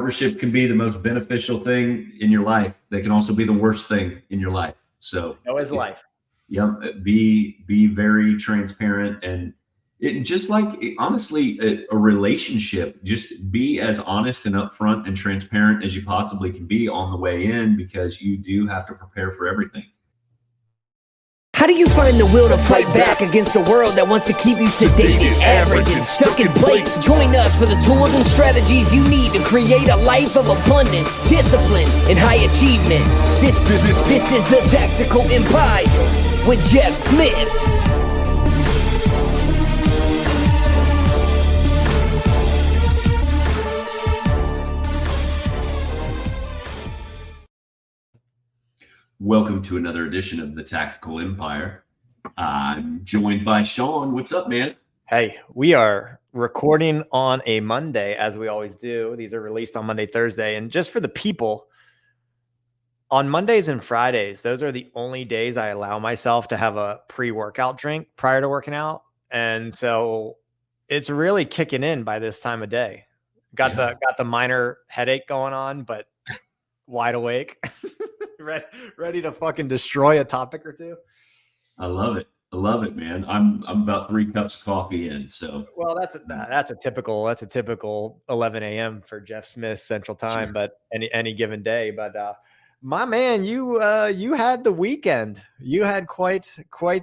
partnership can be the most beneficial thing in your life. They can also be the worst thing in your life. So is life. Yep. Be very transparent, and it just like honestly a relationship. Just be as honest and upfront and transparent as you possibly can be on the way in, because you do have to prepare for everything. How do you find the will to fight back against a world that wants to keep you sedated, average, and stuck in place? Join us for the tools and strategies you need to create a life of abundance, discipline, and high achievement. This is the Tactical Empire with Jeff Smith. Welcome to another edition of the Tactical Empire. I'm joined by Sean. What's up, man? Hey, we are recording on a Monday, as we always do. These are released on Monday, Thursday. And just for the people, on Mondays and Fridays, those are the only days I allow myself to have a pre-workout drink prior to working out. And so it's really kicking in by this time of day. Got the minor headache going on, but wide awake. Ready to fucking destroy a topic or two. I love it, man. I'm about 3 cups of coffee in. So well, that's a typical 11 a.m. for Jeff Smith Central Time, sure. But any given day. But my man, you had the weekend. You had quite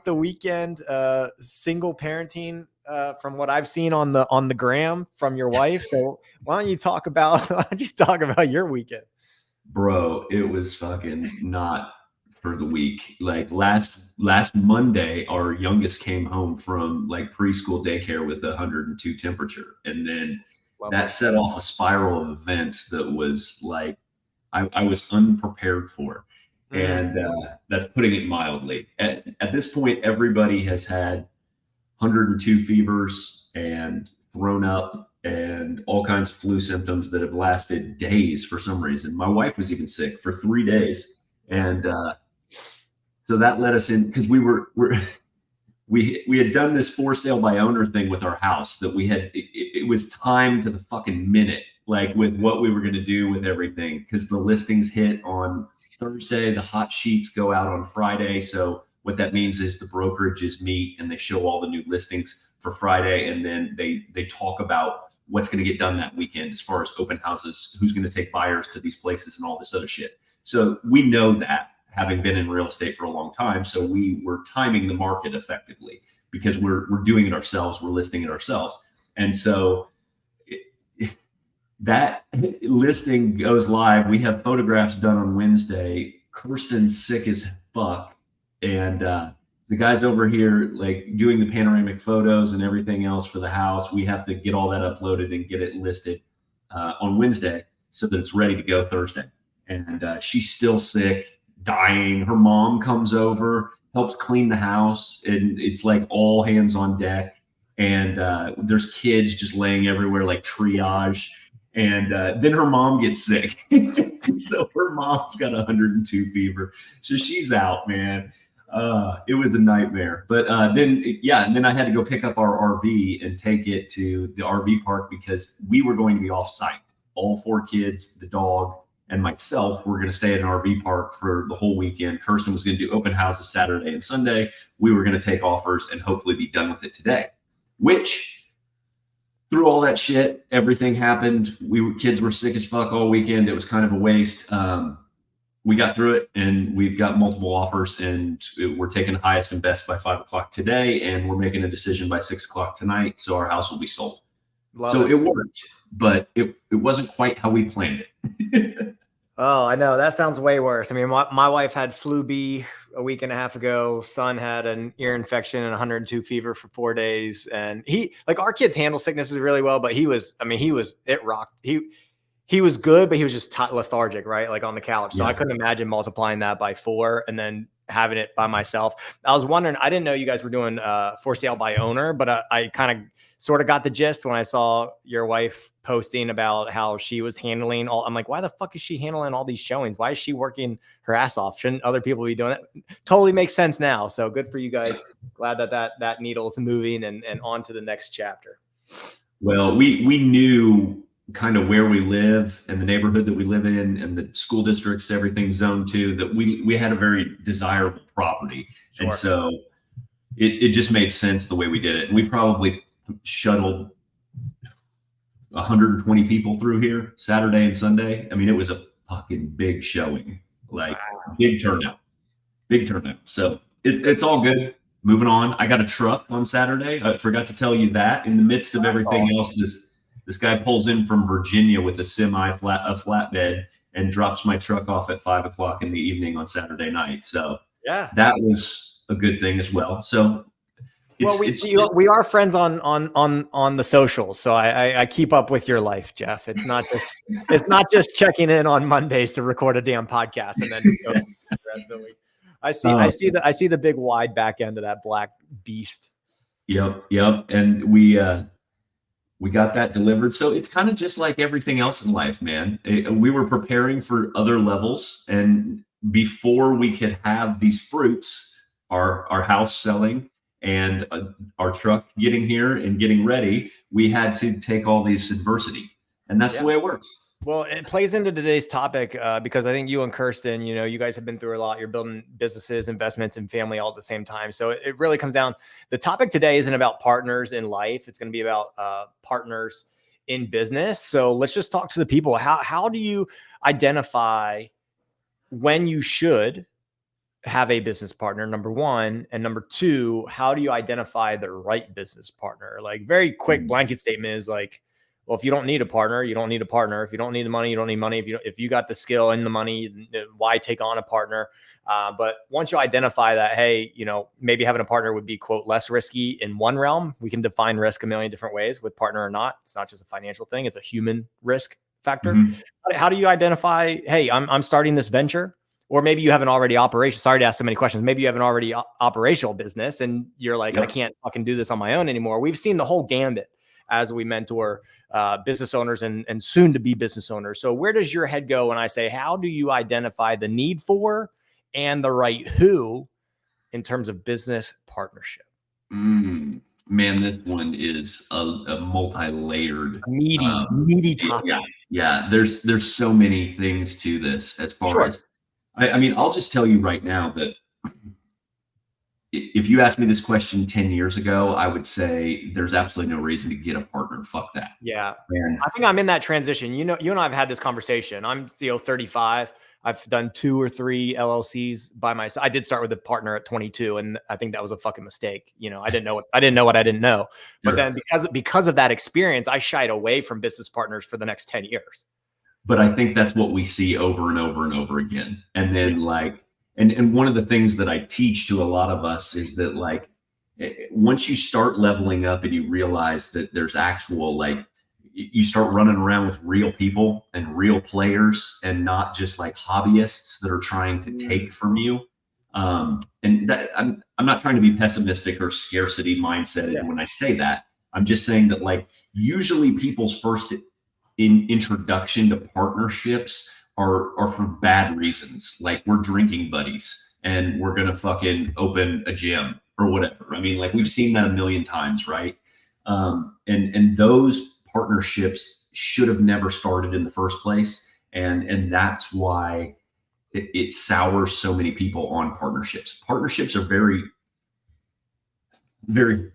the weekend. Single parenting, from what I've seen on the gram from your wife. So why don't you talk about your weekend? Bro, it was fucking not for the week. Like last Monday, our youngest came home from like preschool daycare with 102 temperature. And then that set off a spiral of events that was like, I was unprepared for. And that's putting it mildly. At this point, everybody has had 102 fevers and thrown up and all kinds of flu symptoms that have lasted days for some reason. My wife was even sick for 3 days. And so that led us in, because we had done this for sale by owner thing with our house that we had, it was timed to the fucking minute, like with what we were going to do with everything, because the listings hit on Thursday, the hot sheets go out on Friday. So what that means is the brokerages meet and they show all the new listings for Friday, and then they talk about what's going to get done that weekend as far as open houses, who's going to take buyers to these places and all this other shit. So we know that, having been in real estate for a long time. So we were timing the market effectively because we're doing it ourselves. We're listing it ourselves. And so that listing goes live. We have photographs done on Wednesday. Kirsten's sick as fuck. And the guys over here, like doing the panoramic photos and everything else for the house, we have to get all that uploaded and get it listed on Wednesday so that it's ready to go Thursday. And she's still sick, dying. Her mom comes over, helps clean the house, and it's like all hands on deck. And there's kids just laying everywhere like triage. And then her mom gets sick. So her mom's got 102 fever. So she's out, man. It was a nightmare. But then I had to go pick up our RV and take it to the RV park because we were going to be off site. All 4 kids, the dog, and myself were going to stay at an RV park for the whole weekend. Kirsten was going to do open houses Saturday and Sunday. We were going to take offers and hopefully be done with it today, which through all that shit, everything happened. Kids were sick as fuck all weekend. It was kind of a waste. We got through it, and we've got multiple offers, and we're taking the highest and best by 5 o'clock today, and we're making a decision by 6 o'clock tonight. So our house will be sold. It worked, but it wasn't quite how we planned it. Oh, I know. That sounds way worse. I mean, my wife had flu B a week and a half ago. Son had an ear infection and 102 fever for 4 days. And our kids handle sicknesses really well, but it rocked. He was good, but he was just lethargic, right? Like on the couch. So I couldn't imagine multiplying that by 4 and then having it by myself. I was wondering, I didn't know you guys were doing for sale by owner, but I kind of sort of got the gist when I saw your wife posting about how she was handling all. I'm like, why the fuck is she handling all these showings? Why is she working her ass off? Shouldn't other people be doing it? Totally makes sense now. So good for you guys. Glad that needle's moving and on to the next chapter. Well, we knew kind of where we live and the neighborhood that we live in and the school districts, everything's zoned to, that we had a very desirable property. And Sure. so it just made sense the way we did it. And we probably shuttled 120 people through here Saturday and Sunday. I mean, it was a fucking big showing, like big turnout, big turnout. So it's all good. Moving on. I got a truck on Saturday. I forgot to tell you that. In the midst of everything else, this guy pulls in from Virginia with a flatbed and drops my truck off at 5 o'clock in the evening on Saturday night. So Yeah. that was a good thing as well. So we are friends on the socials, so I keep up with your life, Jeff. It's not just checking in on Mondays to record a damn podcast and then go the rest of the week. I see the big wide back end of that black beast. Yep. And we got that delivered. So it's kind of just like everything else in life, man. We were preparing for other levels, and before we could have these fruits, our house selling and our truck getting here and getting ready, we had to take all this adversity, and that's the way it works. Well, it plays into today's topic because I think you and Kirsten, you guys have been through a lot. You're building businesses, investments, and family all at the same time. So it really comes down. The topic today isn't about partners in life. It's going to be about partners in business. So let's just talk to the people. How do you identify when you should have a business partner, number one, and number two, how do you identify the right business partner? Like, very quick blanket statement is like, well, if you don't need a partner, you don't need a partner. If you don't need the money, you don't need money. If you got the skill and the money, why take on a partner? But once you identify that, hey, maybe having a partner would be, quote, less risky in one realm. We can define risk a million different ways with partner or not. It's not just a financial thing. It's a human risk factor. Mm-hmm. How do you identify, hey, I'm starting this venture? Or maybe you have an already operation. Sorry to ask so many questions. Maybe you have an already operational business and you're like, I can't fucking do this on my own anymore. We've seen the whole gambit as we mentor business owners and soon to be business owners. So where does your head go when I say, how do you identify the need for and the right who in terms of business partnership? Man, this one is a multi-layered, meaty topic. Yeah. There's so many things to this as far as, I mean, I'll just tell you right now that if you asked me this question 10 years ago, I would say there's absolutely no reason to get a partner. Fuck that. Yeah. And I think I'm in that transition. You and I have had this conversation. I'm 35. I've done 2 or 3 LLCs by myself. I did start with a partner at 22, and I think that was a fucking mistake. I didn't know what I didn't know. But then because of that experience, I shied away from business partners for the next 10 years. But I think that's what we see over and over and over again. And then and one of the things that I teach to a lot of us is that once you start leveling up and you realize that there's actual, you start running around with real people and real players and not just hobbyists that are trying to take from you. And that I'm not trying to be pessimistic or scarcity mindset when I say that. I'm just saying that usually people's first introduction to partnerships are for bad reasons. Like, we're drinking buddies and we're going to fucking open a gym or whatever. I mean, we've seen that a million times, right? And those partnerships should have never started in the first place. And that's why it sours so many people on partnerships. Partnerships are very, very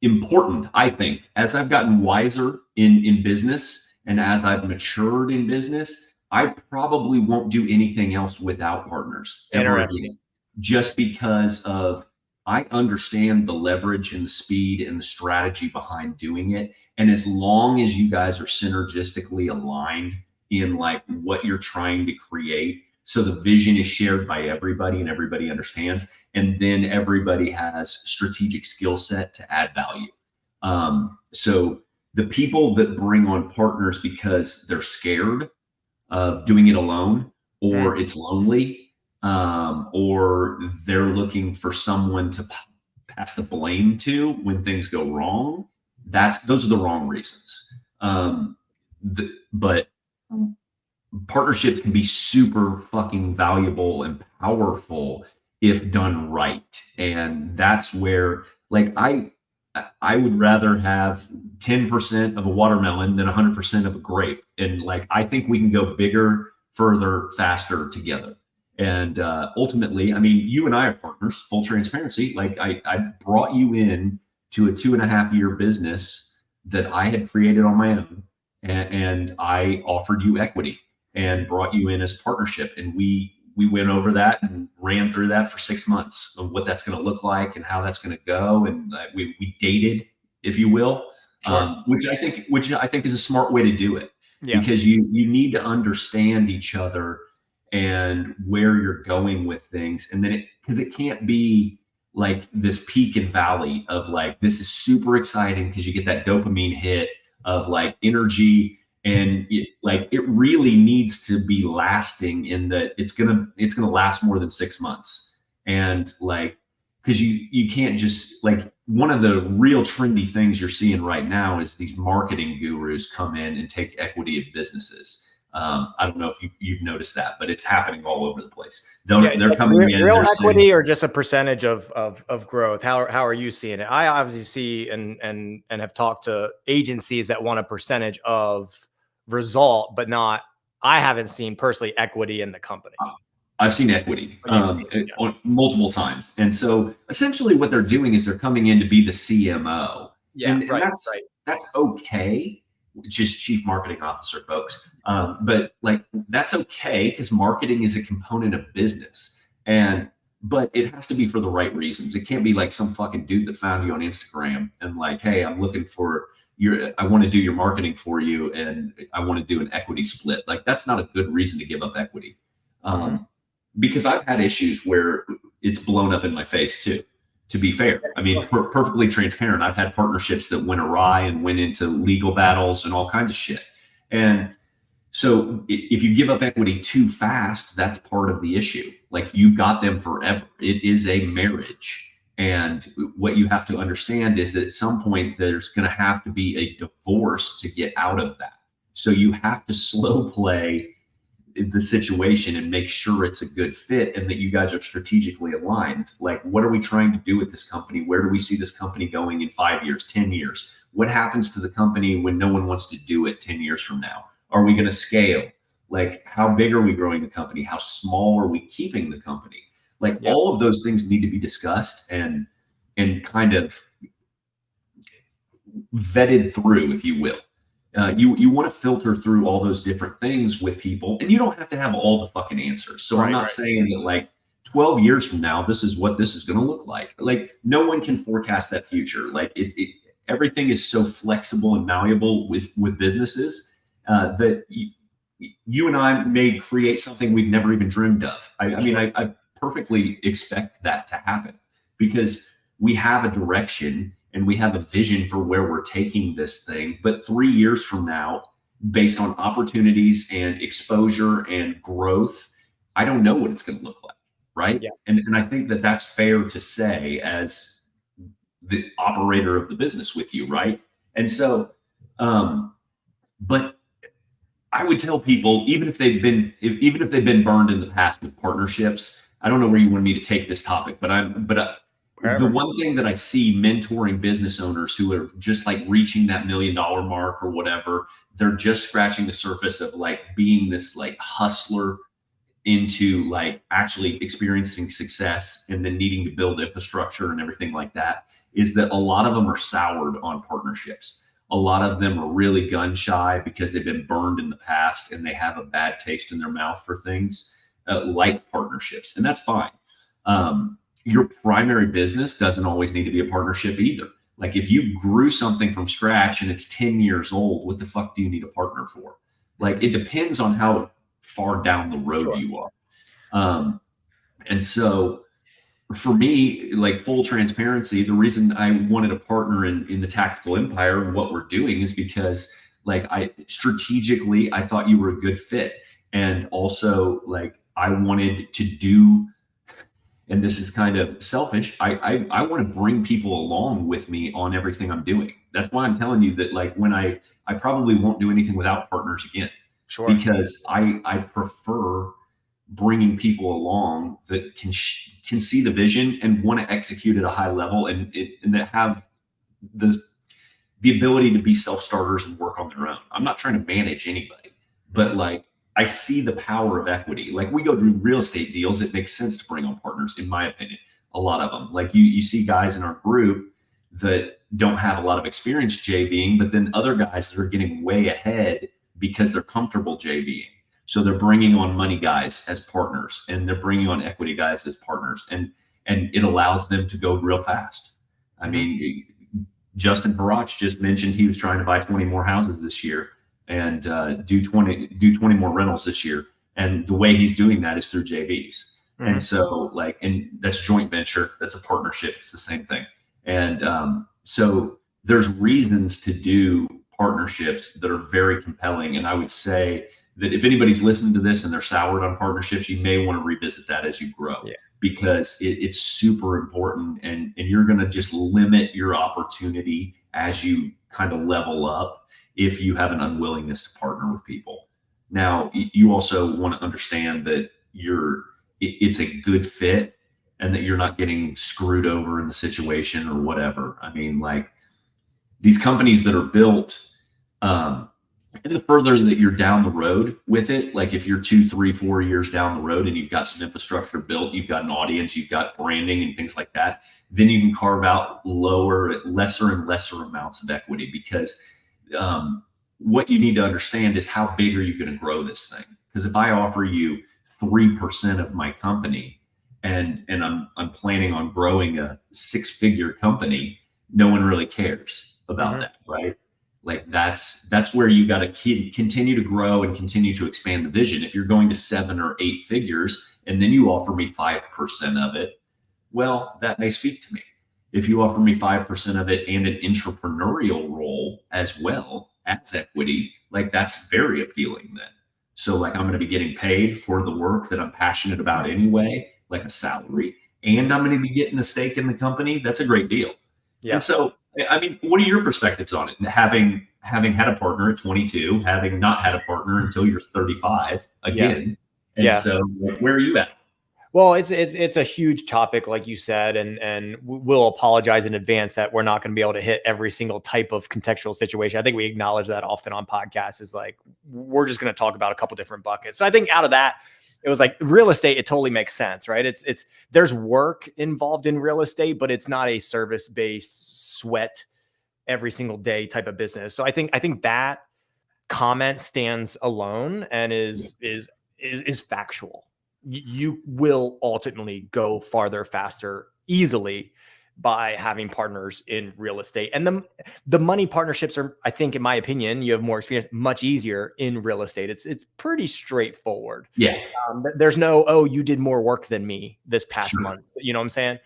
important, I think. As I've gotten wiser in business and as I've matured in business, I probably won't do anything else without partners ever again, just because I understand the leverage and the speed and the strategy behind doing it. And as long as you guys are synergistically aligned in what you're trying to create, so the vision is shared by everybody and everybody understands, and then everybody has strategic skill set to add value. So the people that bring on partners because they're scared of doing it alone, or it's lonely, or they're looking for someone to pass the blame to when things go wrong, those are the wrong reasons. But partnerships can be super fucking valuable and powerful if done right. And that's where I would rather have 10% of a watermelon than 100% of a grape. And like, I think we can go bigger, further, faster together. And ultimately, I mean, you and I are partners, full transparency. Like I brought you in to a 2.5 year business that I had created on my own. And I offered you equity and brought you in as partnership. And we went over that and ran through that for 6 months of what that's going to look like and how that's going to go. And we dated, if you will, Sure. which I think is a smart way to do it, Yeah. because you need to understand each other and where you're going with things. And then because it can't be like this peak and valley of like, this is super exciting because you get that dopamine hit of like energy, and it really needs to be lasting in that it's gonna last more than 6 months. And like, because you can't just like, one of the real trendy things you're seeing right now is these marketing gurus come in and take equity of businesses. I don't know if you've noticed that, but it's happening all over the place. They're coming in, real they're equity saying, or just a percentage of growth. How are you seeing it? I obviously see and have talked to agencies that want a percentage of result, but not. I haven't seen personally equity in the company. I've seen equity But you've seen it, on multiple times. And so essentially what they're doing is they're coming in to be the CMO. yeah, And right. that's okay. Just chief marketing officer, folks. But like, that's okay because marketing is a component of business. But it has to be for the right reasons. It can't be like some fucking dude that found you on Instagram and like, hey, I'm looking for I want to do your marketing for you and I want to do an equity split. Like, that's not a good reason to give up equity. Because I've had issues where it's blown up in my face too, to be fair. I mean, perfectly transparent. I've had partnerships that went awry and went into legal battles and all kinds of shit. And so if you give up equity too fast, that's part of the issue. Like, you've got them forever. It is a marriage. And what you have to understand is that at some point there's going to have to be a divorce to get out of that. So you have to slow play the situation and make sure it's a good fit and that you guys are strategically aligned. Like, what are we trying to do with this company? Where do we see this company going in 5 years, 10 years? What happens to the company when no one wants to do it 10 years from now? Are we going to scale? Like, how big are we growing the company? How small are we keeping the company? Like, all of those things need to be discussed and kind of vetted through, if you will. You want to filter through all those different things with people, and you don't have to have all the fucking answers. So I'm not saying that like 12 years from now, this is what this is going to look like. Like, no one can forecast that future. Like, everything is so flexible and malleable with businesses that you and I may create something we've never even dreamed of. I mean, I perfectly expect that to happen because we have a direction and we have a vision for where we're taking this thing. But 3 years from now, based on opportunities and exposure and growth, I don't know what it's going to look like. Right. Yeah. And I think that that's fair to say as the operator of the business with you. Right. And so, but I would tell people, even if they've been burned in the past with partnerships, I don't know where you want me to take this topic, but the one thing that I see mentoring business owners who are just like reaching that $1 million mark or whatever, they're just scratching the surface of like being this like hustler into like actually experiencing success and then needing to build infrastructure and everything like that, is that a lot of them are soured on partnerships. A lot of them are really gun shy because they've been burned in the past and they have a bad taste in their mouth for things like partnerships. And that's fine. Your primary business doesn't always need to be a partnership either. Like, if you grew something from scratch and it's 10 years old, what the fuck do you need a partner for? Like, it depends on how far down the road you are. And so for me, like, full transparency, the reason I wanted a partner in the tactical empire and what we're doing is because like I thought you were a good fit. And also like I wanted to do, and this is kind of selfish, I want to bring people along with me on everything I'm doing. That's why I'm telling you that like when I probably won't do anything without partners again. Sure. Because I prefer bringing people along that can see the vision and want to execute at a high level and that have the ability to be self-starters and work on their own. I'm not trying to manage anybody, but like I see the power of equity. Like we go through real estate deals, it makes sense to bring on partners, in my opinion. A lot of them, like you see guys in our group that don't have a lot of experience JVing, but then other guys that are getting way ahead because they're comfortable JVing. So they're bringing on money guys as partners, and they're bringing on equity guys as partners, and it allows them to go real fast. I mean, Justin Barach just mentioned he was trying to buy 20 more houses this year and do 20 more rentals this year. And the way he's doing that is through JVs. And so and that's joint venture. That's a partnership. It's the same thing. And so there's reasons to do partnerships that are very compelling. And I would say that if anybody's listening to this and they're soured on partnerships, you may want to revisit that as you grow. Yeah. Because it's super important, and you're going to just limit your opportunity as you kind of level up if you have an unwillingness to partner with people. Now, you also want to understand that it's a good fit and that you're not getting screwed over in the situation or whatever. I mean, like these companies that are built, and the further that you're down the road with it, like if you're 2, 3, 4 years down the road and you've got some infrastructure built, you've got an audience, you've got branding and things like that, then you can carve out lesser and lesser amounts of equity, because what you need to understand is how big are you going to grow this thing? Because if I offer you 3% of my company and I'm planning on growing a 6-figure company, no one really cares about that, right? Like that's where you got to continue to grow and continue to expand the vision. If you're going to 7 or 8 figures and then you offer me 5% of it, well, that may speak to me. If you offer me 5% of it and an entrepreneurial role as well as equity, like that's very appealing then. So like I'm going to be getting paid for the work that I'm passionate about anyway, like a salary, and I'm going to be getting a stake in the company. That's a great deal. Yeah. And so, I mean, what are your perspectives on it? Having had a partner at 22, having not had a partner until you're 35 again. Yeah. And so where are you at? Well, it's a huge topic, like you said, and we'll apologize in advance that we're not going to be able to hit every single type of contextual situation. I think we acknowledge that often on podcasts, is like, we're just going to talk about a couple different buckets. So I think out of that, it was like real estate, it totally makes sense, right? It's there's work involved in real estate, but it's not a service-based sweat every single day type of business. So I think that comment stands alone and is factual. You will ultimately go farther, faster, easily by having partners in real estate. And the money partnerships are, I think, in my opinion, you have more experience, much easier in real estate. It's pretty straightforward. Yeah. There's no, oh, you did more work than me this past month. You know what I'm saying?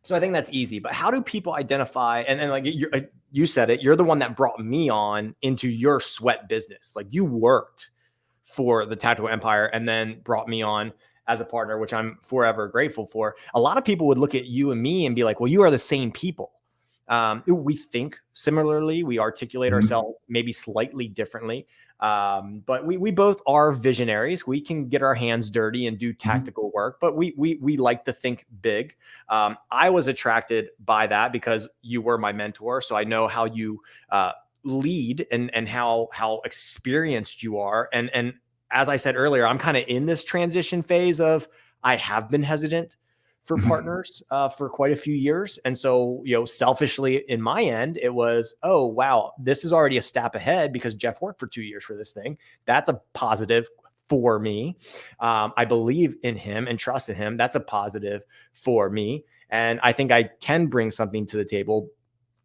So I think that's easy. But how do people identify? And like you said it, you're the one that brought me on into your sweat business. Like you worked for the Tactical Empire and then brought me on as a partner, which I'm forever grateful for. A lot of people would look at you and me and be like, well, you are the same people. We think similarly, we articulate ourselves maybe slightly differently. But we both are visionaries. We can get our hands dirty and do tactical work, but we like to think big. I was attracted by that because you were my mentor. So I know how you lead and how experienced you are. And as I said earlier, I'm kind of in this transition phase of, I have been hesitant for partners for quite a few years. And so, selfishly in my end, it was, oh, wow, this is already a step ahead because Jeff worked for 2 years for this thing. That's a positive for me. I believe in him and trust in him. That's a positive for me. And I think I can bring something to the table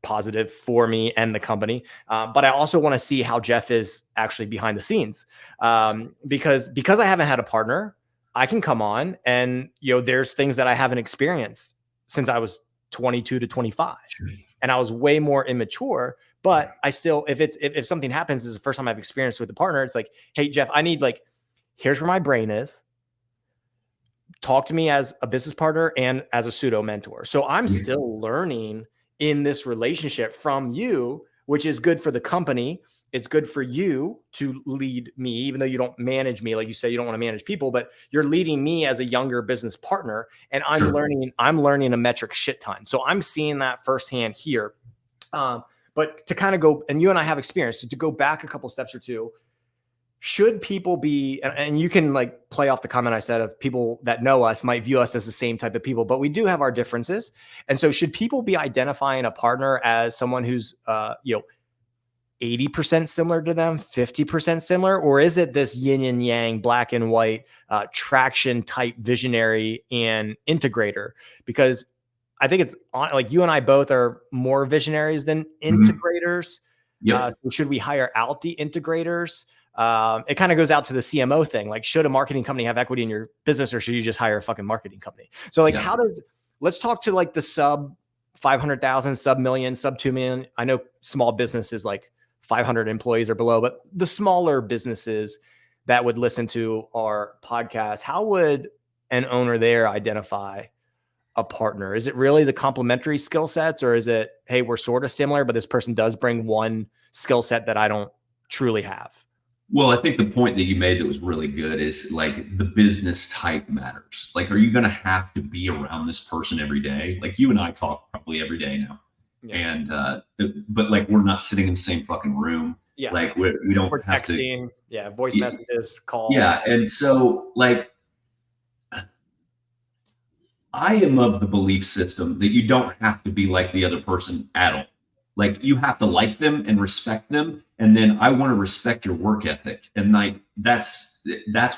positive for me and the company. But I also want to see how Jeff is actually behind the scenes. Because I haven't had a partner, I can come on and, there's things that I haven't experienced since I was 22 to 25. Sure. And I was way more immature, but I still, if something happens, this is the first time I've experienced with a partner. It's like, hey, Jeff, I need here's where my brain is. Talk to me as a business partner and as a pseudo mentor. So I'm still learning in this relationship from you, which is good for the company it's good for you to lead me, even though you don't manage me. Like you say, you don't want to manage people, but you're leading me as a younger business partner. And I'm learning a metric shit ton. So I'm seeing that firsthand here. But to kind of go, and you and I have experience, so to go back a couple steps or two, should people be, and you can like play off the comment I said of people that know us might view us as the same type of people, but we do have our differences. And so should people be identifying a partner as someone who's, 80% similar to them, 50% similar, or is it this yin and yang, black and white, traction type visionary and integrator? Because I think it's like you and I both are more visionaries than integrators. Yep. So should we hire out the integrators? It kind of goes out to the CMO thing. Like, should a marketing company have equity in your business, or should you just hire a fucking marketing company? So like, let's talk to like the sub 500,000, sub million, sub 2 million. I know small businesses like 500 employees or below, but the smaller businesses that would listen to our podcast, how would an owner there identify a partner? Is it really the complementary skill sets, or is it, hey, we're sort of similar, but this person does bring one skill set that I don't truly have? Well, I think the point that you made that was really good is like the business type matters. Like, are you going to have to be around this person every day? Like you and I talk probably every day now. Yeah. And, but like, we're not sitting in the same fucking room. Yeah. Like we don't we're have texting, voice messages, call. Yeah. And so like, I am of the belief system that you don't have to be like the other person at all. Like, you have to like them and respect them. And then I want to respect your work ethic. And like, that's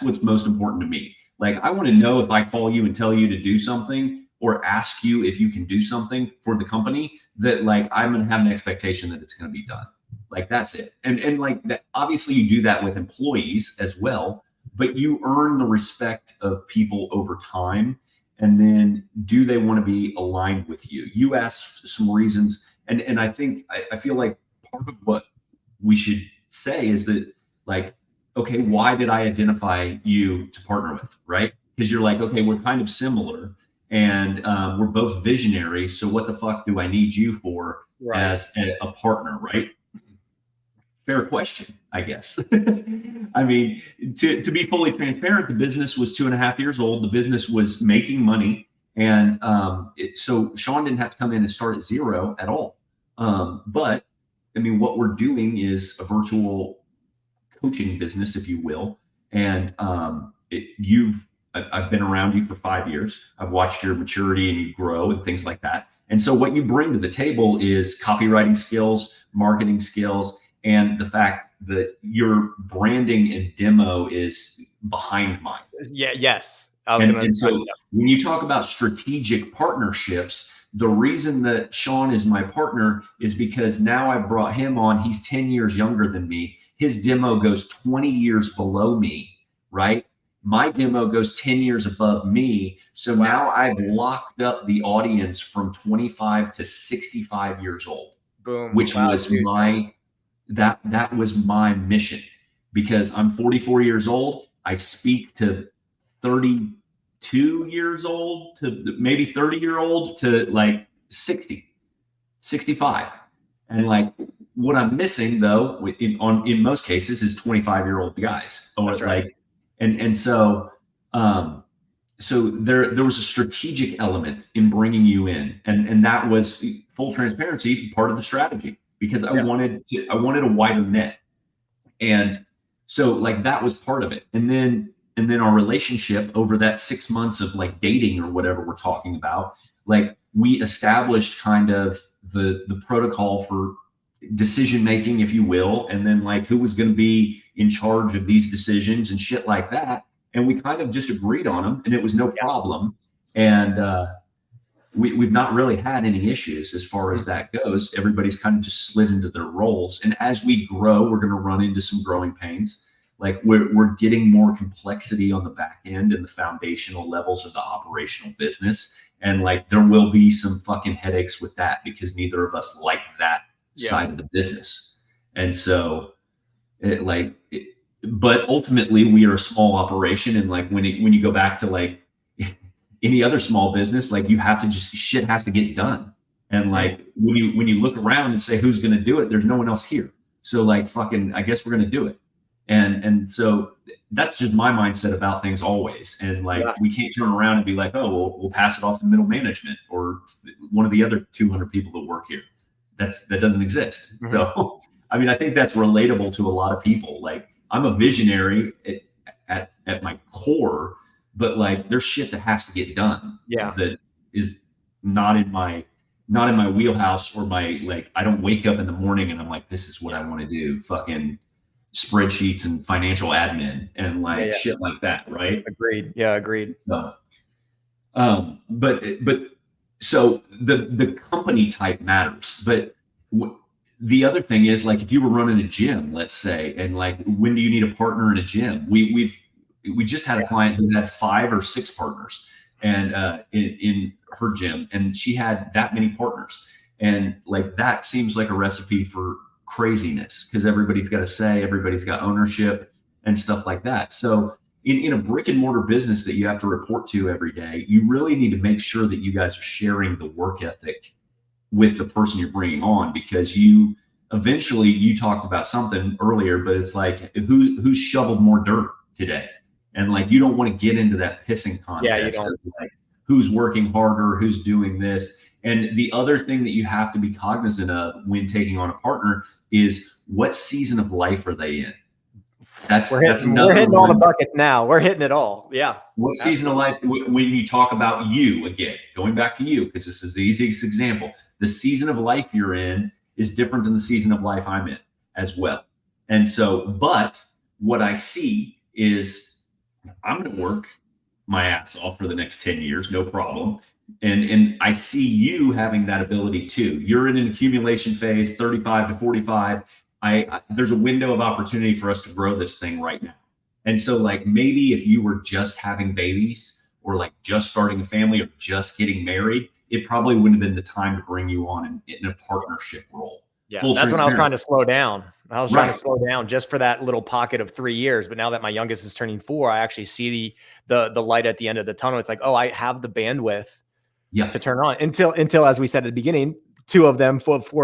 what's most important to me. Like, I want to know if I call you and tell you to do something or ask you if you can do something for the company, that like, I'm going to have an expectation that it's going to be done. Like, that's it. And like that, obviously you do that with employees as well, but you earn the respect of people over time. And then do they want to be aligned with you? You asked some reasons. And I think, I feel like part of what we should say is that, like, okay, why did I identify you to partner with, right? Because you're like, okay, we're kind of similar and we're both visionaries. So what the fuck do I need you for as a partner, right? Fair question, I guess. I mean, to be fully transparent, the business was 2.5 years old. The business was making money. And so Sean didn't have to come in and start at zero at all. But I mean, what we're doing is a virtual coaching business, if you will. And I've been around you for 5 years. I've watched your maturity and you grow and things like that. And so what you bring to the table is copywriting skills, marketing skills, and the fact that your branding and demo is behind mine. Yeah. Yes. And so when you talk about strategic partnerships, the reason that Sean is my partner is because now I brought him on. He's 10 years younger than me. His demo goes 20 years below me, right? My demo goes 10 years above me. So now I've locked up the audience from 25 to 65 years old. Boom. Which was that was my mission, because I'm 44 years old. I speak to 32 years old to maybe 30-year-old to like 60, 65. And like, what I'm missing though, in most cases, is 25-year-old guys. That's right. Like, and so, so there was a strategic element in bringing you in, and that was, full transparency, part of the strategy, because I wanted a wider net. And so like, that was part of it. And then our relationship over that 6 months of like dating or whatever we're talking about, like, we established kind of the protocol for decision making, if you will, and then like who was going to be in charge of these decisions and shit like that. And we kind of just agreed on them, and it was no problem. And we've not really had any issues as far as that goes. Everybody's kind of just slid into their roles. And as we grow, we're going to run into some growing pains. Like, we're getting more complexity on the back end and the foundational levels of the operational business. And like, there will be some fucking headaches with that, because neither of us like that side of the business. And so but ultimately we are a small operation. And like, when you go back to like any other small business, like, you have to just, shit has to get done. And like, when you look around and say, who's going to do it? There's no one else here. So like fucking, I guess we're going to do it. And so that's just my mindset about things always. And like, Yeah. we can't turn around and be like, oh, we'll pass it off to middle management or one of the other 200 people that work here. That doesn't exist. Mhm. So, I mean, I think that's relatable to a lot of people. Like, I'm a visionary at my core, but like there's shit that has to get done. Yeah. That is not in my wheelhouse, or my, like, I don't wake up in the morning and I'm like, this is what I want to do. Fucking spreadsheets and financial admin and like shit like that. Right. Agreed. Yeah. Agreed. So, but so the company type matters. But the other thing is, like, if you were running a gym, let's say, and like, when do you need a partner in a gym? We just had a client who had 5 or 6 partners, and in her gym, and she had that many partners, and like, that seems like a recipe for craziness, because everybody's got a say, everybody's got ownership and stuff like that. So in a brick and mortar business that you have to report to every day, you really need to make sure that you guys are sharing the work ethic with the person you're bringing on, because you eventually, you talked about something earlier, but it's like, who's shoveled more dirt today? And like, you don't want to get into that pissing contest of like, who's working harder, who's doing this. And the other thing that you have to be cognizant of when taking on a partner is, what season of life are they in? We're hitting all the buckets now. We're hitting it all. Yeah. What season of life, when you talk about you, again, going back to you, because this is the easiest example, the season of life you're in is different than the season of life I'm in as well. And so, but what I see is, I'm going to work my ass off for the next 10 years, no problem. And I see you having that ability too. You're in an accumulation phase, 35 to 45. There's a window of opportunity for us to grow this thing right now. And so, like, maybe if you were just having babies, or like just starting a family, or just getting married, it probably wouldn't have been the time to bring you on in a partnership role. Yeah, that's when I was trying to slow down. I was trying to slow down just for that little pocket of 3 years. But now that my youngest is turning 4, I actually see the light at the end of the tunnel. It's like, oh, I have the bandwidth to turn on, until, as we said at the beginning, 4 of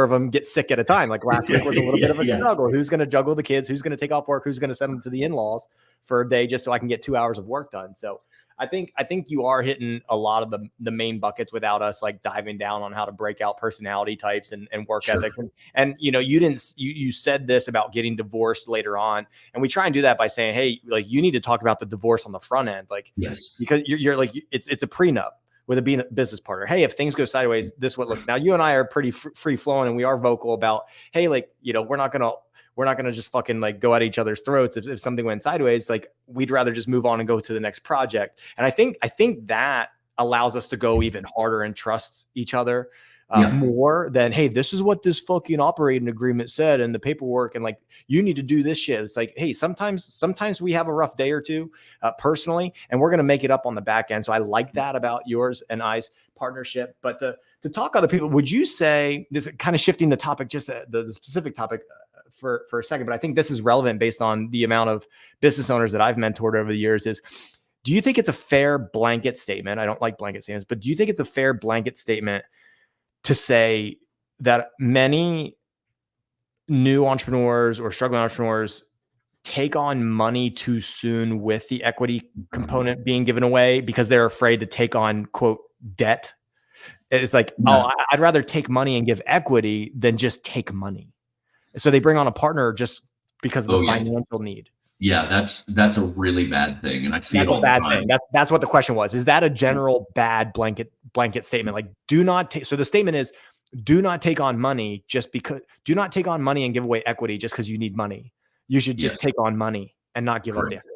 them get sick at a time. Like last week was a little bit of a struggle. Who's going to juggle the kids? Who's going to take off work? Who's going to send them to the in-laws for a day just so I can get 2 hours of work done? So I think you are hitting a lot of the main buckets without us like diving down on how to break out personality types and work ethic. And you know, you said this about getting divorced later on, and we try and do that by saying, hey, like, you need to talk about the divorce on the front end, like, because you're like, it's a prenup with a business partner. Hey, if things go sideways, this is what looks. Now, you and I are pretty free flowing, and we are vocal about, hey, like, you know, we're not gonna just fucking like go at each other's throats if something went sideways. Like, we'd rather just move on and go to the next project. And I think that allows us to go even harder and trust each other more than, hey, this is what this fucking operating agreement said and the paperwork, and like, you need to do this shit. It's like, hey, sometimes we have a rough day or two personally, and we're going to make it up on the back end. So I like that about yours and I's partnership. But to talk other people, would you say, this kind of shifting the topic, just the specific topic for a second, but I think this is relevant based on the amount of business owners that I've mentored over the years, is, do you think it's a fair blanket statement? I don't like blanket statements, but do you think it's a fair blanket statement to say that many new entrepreneurs or struggling entrepreneurs take on money too soon with the equity component being given away because they're afraid to take on, quote, debt? It's like, oh, I'd rather take money and give equity than just take money. So they bring on a partner just because of the financial need. Yeah, that's a really bad thing, and I see it all the time. That's what the question was. Is that a general bad blanket statement? Like, do not take. So the statement is, do not take on money do not take on money and give away equity just because you need money. You should just take on money and not give up the equity.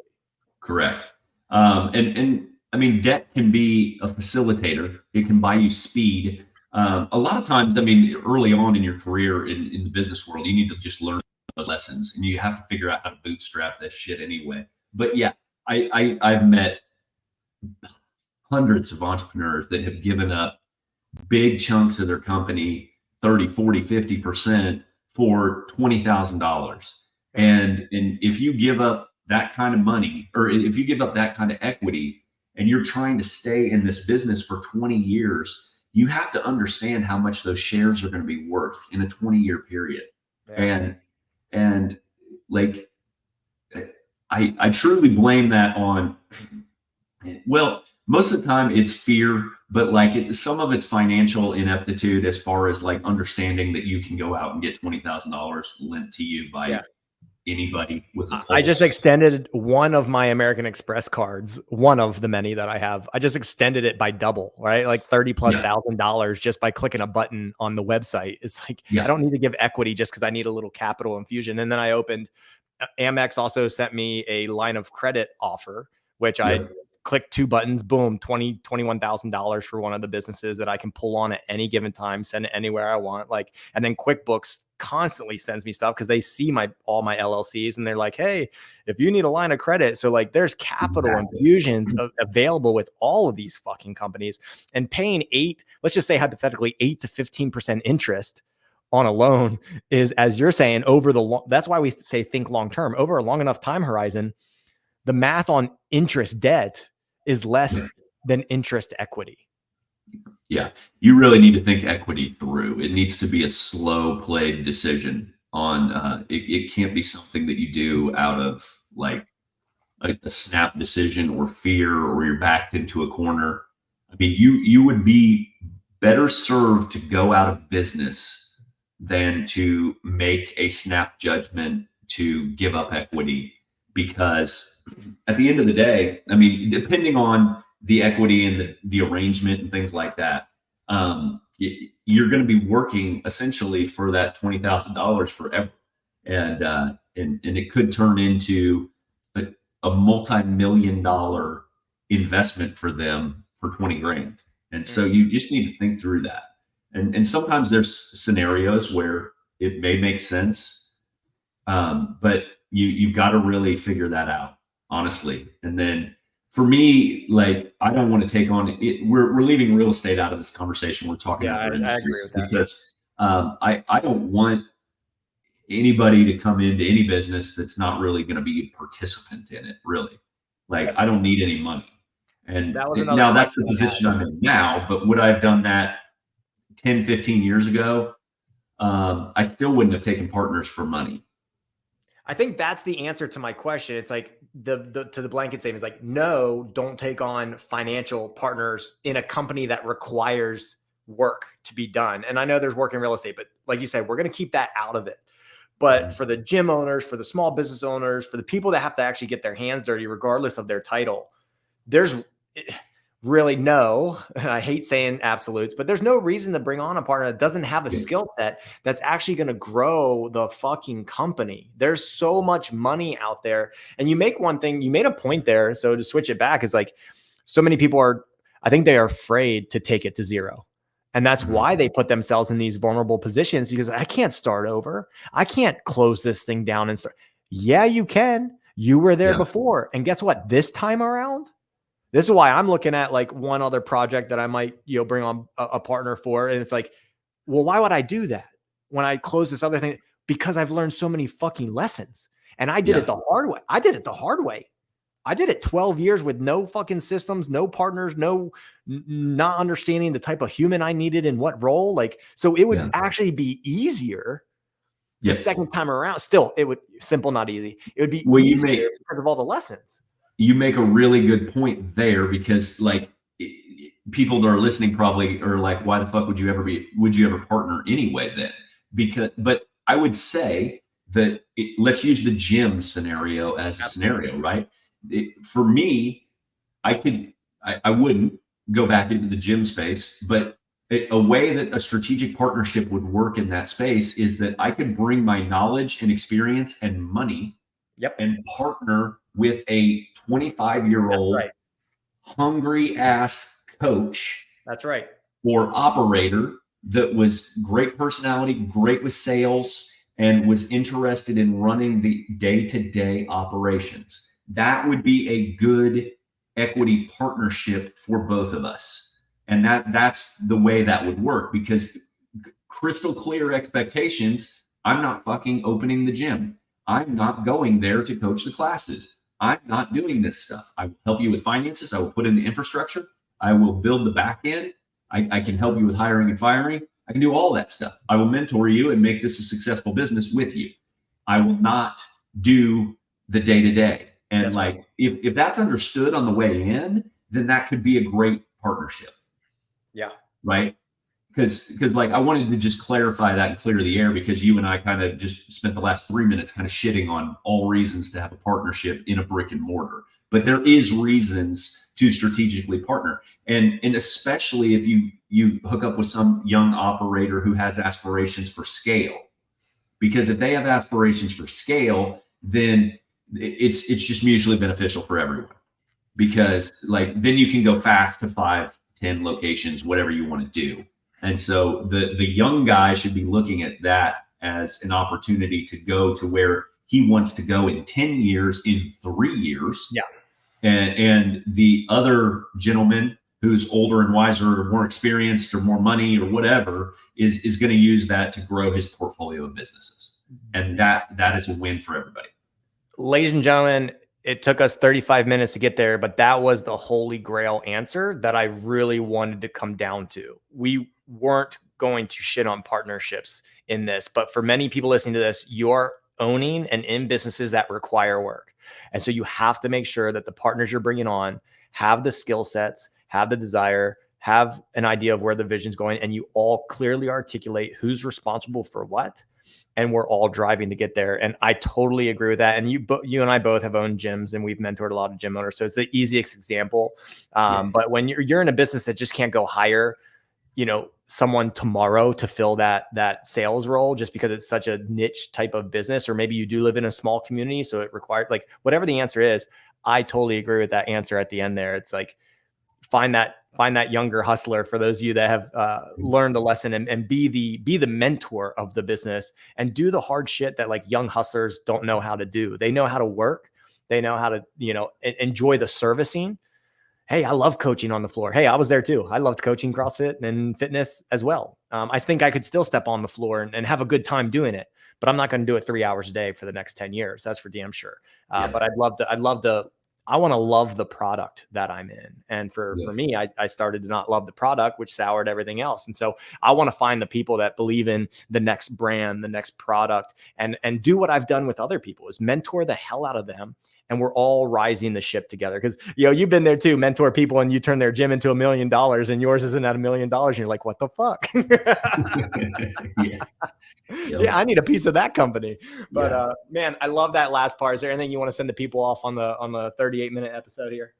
Correct. And I mean, debt can be a facilitator. It can buy you speed. A lot of times, I mean, early on in your career in the business world, you need to just learn those lessons, and you have to figure out how to bootstrap this shit anyway. But yeah, I've met hundreds of entrepreneurs that have given up big chunks of their company, 30, 40, 50% for $20,000. And if you give up that kind of money, or if you give up that kind of equity, and you're trying to stay in this business for 20 years, you have to understand how much those shares are going to be worth in a 20-year period. And And like, I truly blame that on, well, most of the time it's fear, but like some of it's financial ineptitude as far as like understanding that you can go out and get $20,000 lent to you by Yeah. anybody with a I just pulse. extended one of my American Express cards, one of the many that I have. I just extended it by double, right? Like 30 plus Yeah. $1,000 just by clicking a button on the website. It's like, Yeah. I don't need to give equity just because I need a little capital infusion. And then I opened, Amex also sent me a line of credit offer, which I Yep. clicked 2 buttons, boom, $21,000 for one of the businesses that I can pull on at any given time, send it anywhere I want. Like, and then QuickBooks constantly sends me stuff because they see all my LLCs and they're like, hey, if you need a line of credit. So like there's capital infusions available with all of these fucking companies, and paying let's just say hypothetically 8 to 15% interest on a loan is, as you're saying, over the long, that's why we say think long term. Over a long enough time horizon, the math on interest debt is less than interest equity. Yeah, you really need to think equity through. It needs to be a slow played decision on, it can't be something that you do out of like a snap decision or fear, or you're backed into a corner. I mean, you would be better served to go out of business than to make a snap judgment to give up equity, because at the end of the day, I mean, depending on the equity and the arrangement and things like that, you're going to be working essentially for that $20,000 forever, and it could turn into a multi-million-dollar investment for them for 20 grand. And so you just need to think through that. And sometimes there's scenarios where it may make sense, but you've got to really figure that out, honestly. And then for me, like, I don't want to take on it. We're leaving real estate out of this conversation. We're talking other industries, because I don't want anybody to come into any business that's not really going to be a participant in it, really. Like, I don't need any money. And now that's the position I'm in now, but would I have done that 10, 15 years ago? I still wouldn't have taken partners for money. I think that's the answer to my question. It's like to the blanket statement is like, no, don't take on financial partners in a company that requires work to be done. And I know there's work in real estate, but like you said, we're going to keep that out of it. But for the gym owners, for the small business owners, for the people that have to actually get their hands dirty, regardless of their title, there's really I hate saying absolutes, but there's no reason to bring on a partner that doesn't have a skill set that's actually going to grow the fucking company. There's so much money out there. And you made a point there. So to switch it back is like, so many people I think they are afraid to take it to zero. And that's why they put themselves in these vulnerable positions, because I can't start over. I can't close this thing down and start. Yeah, you can. You were there before. And guess what? This time around, this is why I'm looking at like one other project that I might, bring on a partner for. And it's like, well, why would I do that when I close this other thing? Because I've learned so many fucking lessons, and I did it the hard way. I did it 12 years with no fucking systems, no partners, not understanding the type of human I needed in what role. Like, so it would actually be easier the second time around. Still, it would simple, not easy. It would be easier because of all the lessons. You make a really good point there, because like people that are listening probably are like, why the fuck would you ever partner anyway then? But I would say that let's use the gym scenario as a scenario, right? For me, I wouldn't go back into the gym space, but a way that a strategic partnership would work in that space is that I could bring my knowledge and experience and money and partner with a 25-year-old hungry ass coach. That's right. Or operator that was great personality, great with sales, and was interested in running the day-to-day operations. That would be a good equity partnership for both of us. And that's the way that would work, because crystal clear expectations. I'm not fucking opening the gym. I'm not going there to coach the classes. I'm not doing this stuff. I will help you with finances. I will put in the infrastructure. I will build the back end. I can help you with hiring and firing. I can do all that stuff. I will mentor you and make this a successful business with you. I will not do the day to day. And That's like, if that's understood on the way in, then that could be a great partnership. Yeah. Right. Because like I wanted to just clarify that and clear the air, because you and I kind of just spent the last 3 minutes kind of shitting on all reasons to have a partnership in a brick and mortar. But there is reasons to strategically partner. And especially if you hook up with some young operator who has aspirations for scale. Because if they have aspirations for scale, then it's just mutually beneficial for everyone. Because like then you can go fast to 5, 10 locations, whatever you want to do. And so the young guy should be looking at that as an opportunity to go to where he wants to go in 10 years, in 3 years. Yeah. And the other gentleman who's older and wiser or more experienced or more money or whatever is going to use that to grow his portfolio of businesses. And that is a win for everybody. Ladies and gentlemen, it took us 35 minutes to get there, but that was the holy grail answer that I really wanted to come down to. We weren't going to shit on partnerships in this, but for many people listening to this, you're owning and in businesses that require work. And so you have to make sure that the partners you're bringing on have the skill sets, have the desire, have an idea of where the vision's going, and you all clearly articulate who's responsible for what. And we're all driving to get there. And I totally agree with that. And you and I both have owned gyms, and we've mentored a lot of gym owners. So it's the easiest example. But when you're in a business that just can't go hire, someone tomorrow to fill that sales role, just because it's such a niche type of business, or maybe you do live in a small community, so it requires, like, whatever the answer is, I totally agree with that answer at the end there. It's like, find that younger hustler, for those of you that have learned a lesson, and be the mentor of the business, and do the hard shit that like young hustlers don't know how to do. They know how to work. They know how to, enjoy the servicing. Hey, I love coaching on the floor. Hey, I was there too. I loved coaching CrossFit and fitness as well. I think I could still step on the floor and have a good time doing it, but I'm not going to do it 3 hours a day for the next 10 years. That's for damn sure. But I want to love the product that I'm in. And for me, I started to not love the product, which soured everything else. And so I want to find the people that believe in the next brand, the next product, and do what I've done with other people, is mentor the hell out of them. And we're all rising the ship together. Because, you've been there too, mentor people, and you turn their gym into $1 million and yours isn't at $1 million. And you're like, what the fuck? Yeah, I need a piece of that company. But man, I love that last part. Is there anything you want to send the people off on the 38-minute episode here?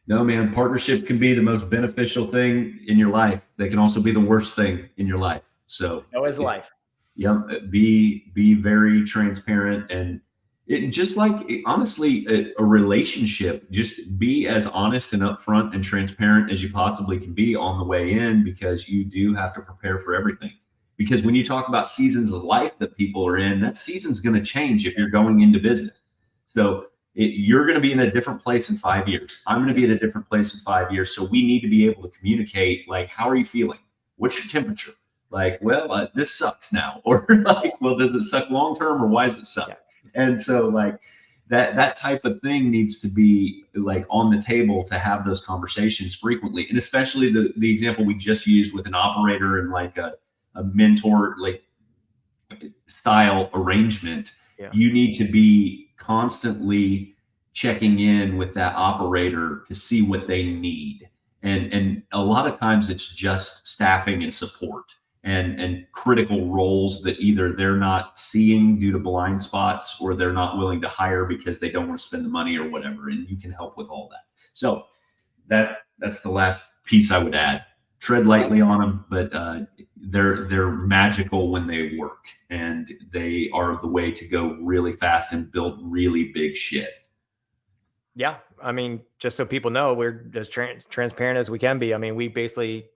No, man, partnership can be the most beneficial thing in your life. They can also be the worst thing in your life. So is life. Yeah. Be very transparent, and it just like, honestly, a relationship, just be as honest and upfront and transparent as you possibly can be on the way in, because you do have to prepare for everything. Because when you talk about seasons of life that people are in, that season's going to change if you're going into business. So you're going to be in a different place in 5 years. I'm going to be in a different place in 5 years. So we need to be able to communicate, like, how are you feeling? What's your temperature? Like, well, this sucks now. Or like, well, does it suck long-term, or why does it suck? Yeah. And so like that type of thing needs to be like on the table to have those conversations frequently. And especially the example we just used with an operator and like a mentor like style arrangement, you need to be constantly checking in with that operator to see what they need. And a lot of times it's just staffing and support and critical roles that either they're not seeing due to blind spots, or they're not willing to hire because they don't want to spend the money or whatever. And you can help with all that. So that's the last piece I would add. Tread lightly on them, but they're magical when they work, and they are the way to go really fast and build really big shit. Yeah. I mean, just so people know, we're as transparent as we can be. I mean, we basically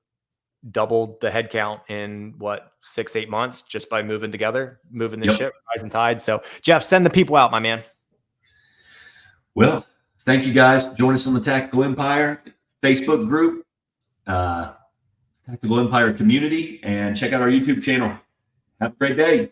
doubled the headcount in 6-8 months just by moving together, moving the ship, rising tide. So Jeff, send the people out, my man. Well, thank you guys. Join us on the Tactical Empire Facebook group, Tactical Empire community, and check out our YouTube channel. Have a great day.